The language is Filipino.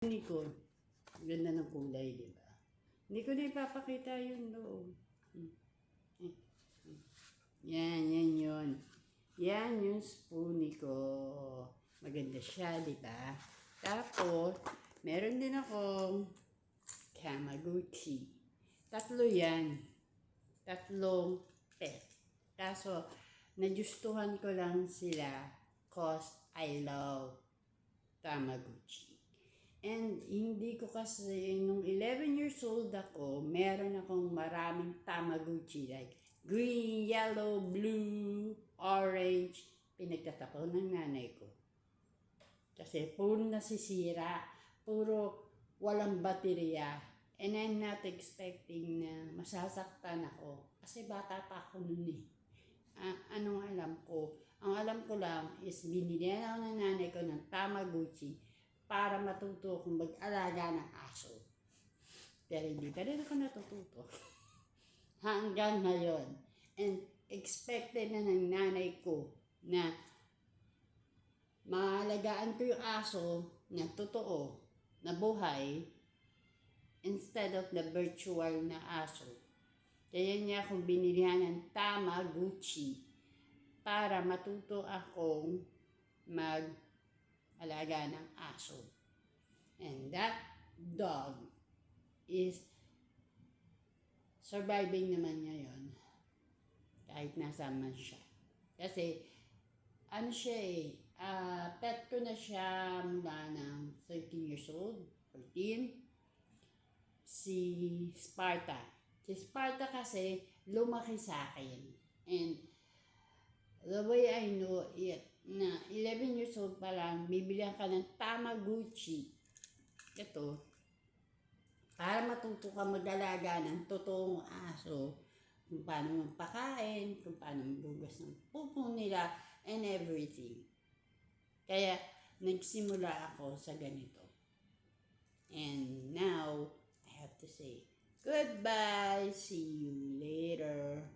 Hindi ko. Ganda ng kulay, di ba? Hindi ko na ipapakita yun loob. Yan yun. Yan yung spoonie ko. Maganda siya, di ba? Tapos, meron din akong Tamagotchi. Tatlo yan. Tatlong pet. Kaso, nagustuhan ko lang sila cause I love Tamagotchi. And hindi ko kasi, nung 11 years old ako, meron akong maraming Tamagotchi like green, yellow, blue, orange. Pinagtatako ng nanay ko. Kasi puro nasisira, puro walang baterya. And I'm not expecting na masasaktan ako. Kasi bata pa ako nun eh. Anong alam ko? Ang alam ko lang is binilihan ako ng nanay ko ng Tamagotchi para matuto akong mag-alaga ng aso. Pero hindi pa rin ako natututo. Hanggang ngayon. And expected na ng nanay ko na maalagaan ko yung aso na totoo, na buhay, instead of the virtual na aso. Kaya niya akong binilihan ng Tamagotchi para matuto akong mag-alaga ng aso. And that dog is surviving naman niya yon kahit nasaan man siya. Kasi, ano siya pet ko na siya mula ng 13 years old, 14. Si Sparta. Si Sparta kasi lumaki sa akin. And the way I know it, na 11 years old pa lang, bibilihan ka ng Tamagotchi. Ito, para matuto ka mag-alaga ng totoong aso, kung paano magpakain, kung paano magbugas ng pupo nila, and everything. Kaya, nagsimula ako sa ganito. And now, I have to say, goodbye, see you later.